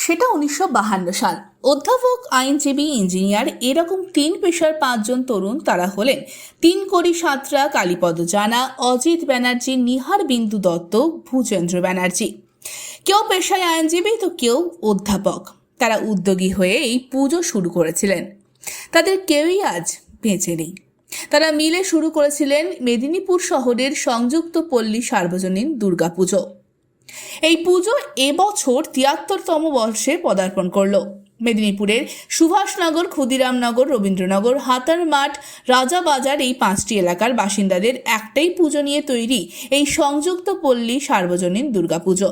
সেটা 1952 সাল। অধ্যাপক, আইনজীবী, ইঞ্জিনিয়ার এরকম 3 পেশার 5 জন তরুণ। তারা হলেন 3 কোটি সাঁতরা, কালীপদ জানা, অজিত ব্যানার্জি, নিহার বিন্দু দত্ত, ভূচেন্দ্র ব্যানার্জি। কেউ পেশায় আইনজীবী তো কেউ অধ্যাপক। তারা উদ্যোগী হয়ে এই পুজো শুরু করেছিলেন। তাদের কেউই আজ বেঁচে নেই। তারা মিলে শুরু করেছিলেন মেদিনীপুর শহরের সংযুক্ত পল্লী সার্বজনীন দুর্গাপুজো। এই পুজো এবছর 73তম বর্ষে পদার্পণ করলো। মেদিনীপুরের সুভাষনগর, ক্ষুদিরামনগর, রবীন্দ্রনগর, হাতার মাঠ, রাজাবাজার এই 5টি এলাকার বাসিন্দাদের একটাই পুজো নিয়ে তৈরি এই সংযুক্ত পল্লী সার্বজনীন দুর্গাপুজো।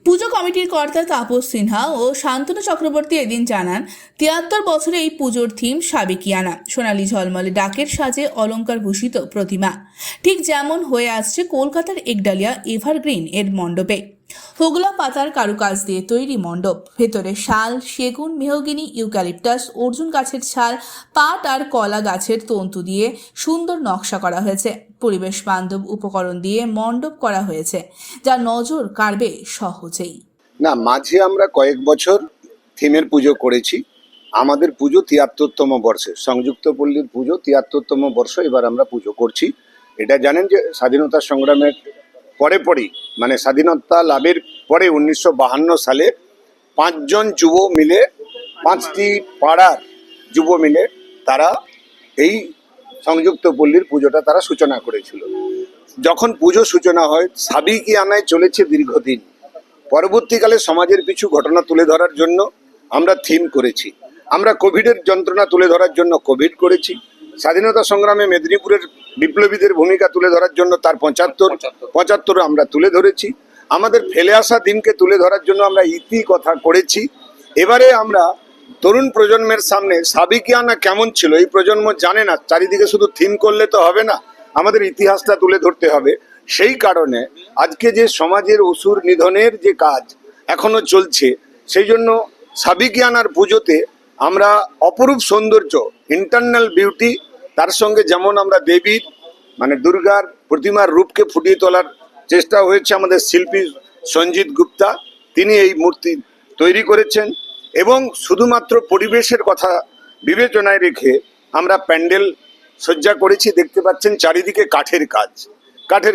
পুজো কমিটির কর্তা তাপস সিনহা ও শান্তনু চক্রবর্তী এদিন জানান, 73 বছরে এই পুজোর থিম সাবেকিয়ানা, সোনালী ঝলমলে ডাকের সাজে অলংকার ভূষিত প্রতিমা, ঠিক যেমন হয়ে আসছে কলকাতার একডালিয়া এভারগ্রিন এর মণ্ডপে। হোগলা পাতার কারুকাজ দিয়ে তৈরি মণ্ডপ, ভেতরে শাল, সেগুন, মেহগিনি, ইউক্যালিপটাস, অর্জুন গাছের ছাল, পাট আর কলা গাছের তন্তু দিয়ে সুন্দর নকশা করা হয়েছে। পরিবেশ বান্ধব উপকরণ দিয়ে মণ্ডপ করা হয়েছে, যা নজর কাড়বে সহজেই। না, মাঝে আমরা কয়েক বছর থিমের পুজো করেছি। আমাদের পুজো 73তম বর্ষে, সংযুক্ত পল্লীর পুজো 73তম বর্ষ এবার আমরা পুজো করছি। এটা জানেন যে স্বাধীনতা সংগ্রামের পরেই মানে স্বাধীনতা লাভের পরে 1952 সালে 5 জন যুব মিলে, 5টি পাড়ার যুব মিলে তারা এই সংযুক্ত পল্লীর পুজোটা তারা সূচনা করেছিল। যখন পুজো সূচনা হয়, সাবেকিয়ানায় চলেছে দীর্ঘদিন। পরবর্তীকালে সমাজের কিছু ঘটনা তুলে ধরার জন্য আমরা থিম করেছি। আমরা কোভিডের যন্ত্রণা তুলে ধরার জন্য কোভিড করেছি। স্বাধীনতা সংগ্রামে মেদিনীপুরের বিপ্লবীদের ভূমিকা তুলে ধরার জন্য তার 75 আমরা তুলে ধরেছি। আমাদের ফেলে আসা দিনকে তুলে ধরার জন্য আমরা ইতি কথা করেছি। এবারে আমরা তরুণ প্রজন্মের সামনে সাবেকিয়ানা কেমন ছিল এই প্রজন্ম জানে না। চারিদিকে শুধু থিম করলে তো হবে না, আমাদের ইতিহাসটা তুলে ধরতে হবে। সেই কারণে আজকে যে সমাজের অসুর নিধনের যে কাজ এখনো চলছে, সেই জন্য সাবেকিয়ানার পুজোতে আমরা অপরূপ সৌন্দর্য, ইন্টারনাল বিউটি, তার সঙ্গে যেমন আমরা দেবীর মানে দুর্গার প্রতিমার রূপকে ফুটিয়ে তোলার চেষ্টা হয়েছে। আমাদের শিল্পী সঞ্জিত গুপ্তা, তিনি এই মূর্তি তৈরি করেছেন এবং শুধুমাত্র পরিবেশের কথা বিবেচনায় রেখে আমরা প্যান্ডেল সজ্জা করেছি। দেখতে পাচ্ছেন চারিদিকে কাঠের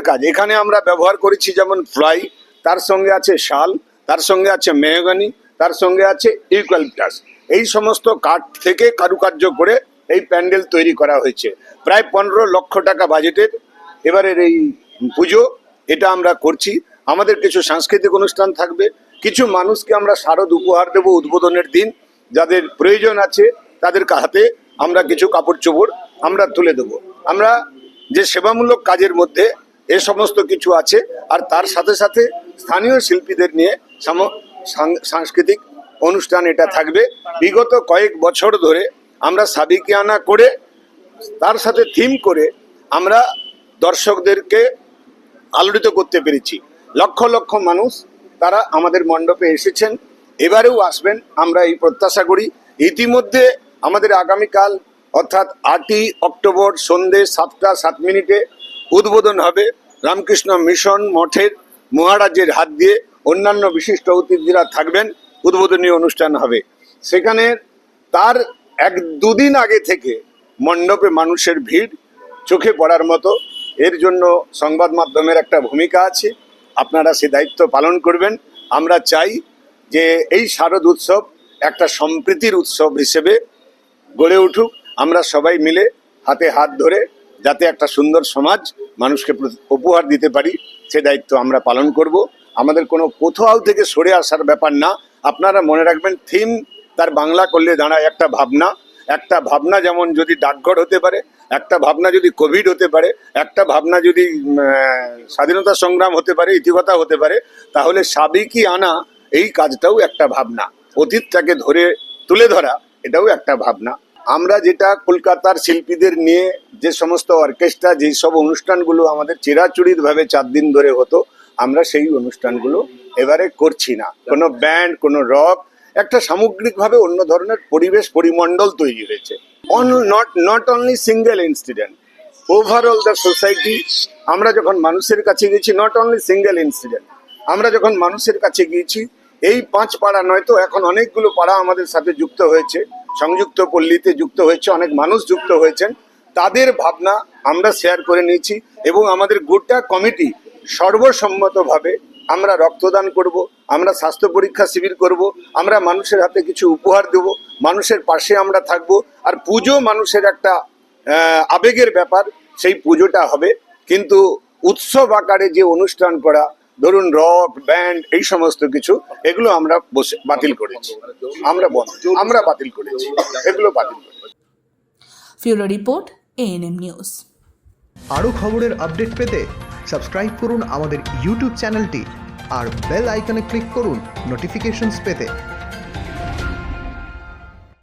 কাজ। এখানে আমরা ব্যবহার করেছি যেমন ফ্লাই, তার সঙ্গে আছে শাল, তার সঙ্গে আছে মেহগনি, তার সঙ্গে আছে ইউক্যালিপটাস। এই সমস্ত কাঠ থেকে কারুকার্য করে এই প্যান্ডেল তৈরি করা হয়েছে। প্রায় 15 লক্ষ টাকা বাজেটের এবারের এই পুজো, এটা আমরা করছি। আমাদের কিছু সাংস্কৃতিক অনুষ্ঠান থাকবে, কিছু মানুষকে আমরা শারদ উপহার দেব উদ্বোধনের দিন। যাদের প্রয়োজন আছে তাদের হাতে আমরা কিছু কাপড় চোপড় আমরা তুলে দেব। আমরা যে সেবামূলক কাজের মধ্যে এ সমস্ত কিছু আছে। আর তার সাথে সাথে স্থানীয় শিল্পীদের নিয়ে সাংস্কৃতিক অনুষ্ঠান এটা থাকবে। বিগত কয়েক বছর ধরে আমরা সাবেকিয়ানা করে তার সাথে থিম করে আমরা দর্শকদেরকে আলোড়িত করতে পেরেছি। লক্ষ লক্ষ মানুষ তারা আমাদের মণ্ডপে এসেছেন, এবারেও আসবেন আমরা এই প্রত্যাশা করি। ইতিমধ্যে আমাদের আগামীকাল অর্থাৎ 8ই অক্টোবর সন্ধ্যে 7টা 7 মিনিটে উদ্বোধন হবে। রামকৃষ্ণ মিশন মঠের মহারাজের হাত দিয়ে অন্যান্য বিশিষ্ট অতিথিরা থাকবেন, উদ্বোধনী অনুষ্ঠান হবে সেখানে। তার 1-2 দিন আগে থেকে মণ্ডপে মানুষের ভিড় চোখে পড়ার মতো। এর জন্য সংবাদ মাধ্যমের একটা ভূমিকা আছে, আপনারা সে দায়িত্ব পালন করবেন। আমরা চাই যে এই শারদ উৎসব একটা সম্প্রীতির উৎসব হিসেবে গড়ে উঠুক। আমরা সবাই মিলে হাতে হাত ধরে যাতে একটা সুন্দর সমাজ মানুষকে উপহার দিতে পারি, সে দায়িত্ব আমরা পালন করব। আমাদের কোনো কোথাও থেকে সরে আসার ব্যাপার না। আপনারা মনে রাখবেন, থিম তার বাংলা করলে দাঁড়ায় একটা ভাবনা। একটা ভাবনা যেমন যদি ডাকঘর হতে পারে, একটা ভাবনা যদি কোভিড হতে পারে, একটা ভাবনা যদি স্বাধীনতা সংগ্রাম হতে পারে, ইতিকথা হতে পারে, তাহলে সাবেকিয়ানা এই কাজটাও একটা ভাবনা। অতীতটাকে তুলে ধরা এটাও একটা ভাবনা। আমরা যেটা কলকাতার শিল্পীদের নিয়ে যে সমস্ত অর্কেস্ট্রা, যেই সব অনুষ্ঠানগুলো আমাদের চিরাচরিতভাবে 4 দিন ধরে হতো, আমরা সেই অনুষ্ঠানগুলো এবারে করছি না। কোনো ব্যান্ড, কোনো রক, একটা সামগ্রিকভাবে অন্য ধরনের পরিবেশ পরিমণ্ডল তৈরি হয়েছে। Not only single incident, overall the society. আমরা যখন মানুষের কাছে গিয়েছি, নট অনলি সিঙ্গেল ইনসিডেন্ট, আমরা যখন মানুষের কাছে গিয়েছি এই 5 পাড়া নয় তো এখন অনেকগুলো পাড়া আমাদের সাথে যুক্ত হয়েছে, সংযুক্ত পল্লীতে যুক্ত হয়েছে, অনেক মানুষ যুক্ত হয়েছেন। তাদের ভাবনা আমরা শেয়ার করে নিয়েছি এবং আমাদের গোটা কমিটি সর্বসম্মতভাবে আমরা রক্তদান করব, আমরা স্বাস্থ্য পরীক্ষা শিবির করব, আমরা মানুষের হাতে কিছু উপহার দেব, মানুষের পাশে আমরা থাকব। আর পুজো মানুষের একটা আবেগের ব্যাপার, সেই পুজোটা হবে। কিন্তু উৎসব আকারে যে অনুষ্ঠান করা, ধরুন রক ব্যান্ড এই সমস্ত কিছু, এগুলো আমরা বাতিল করেছি, আমরা বাতিল করেছি, এগুলো বাতিল করেছি। ফিউরো রিপোর্ট, এএনএম নিউজ। আরও খবরের আপডেট পেতে সাবস্ক্রাইব করুন আমাদের ইউটিউব চ্যানেলটি আর বেল আইকনে ক্লিক করুন নোটিফিকেশনস পেতে।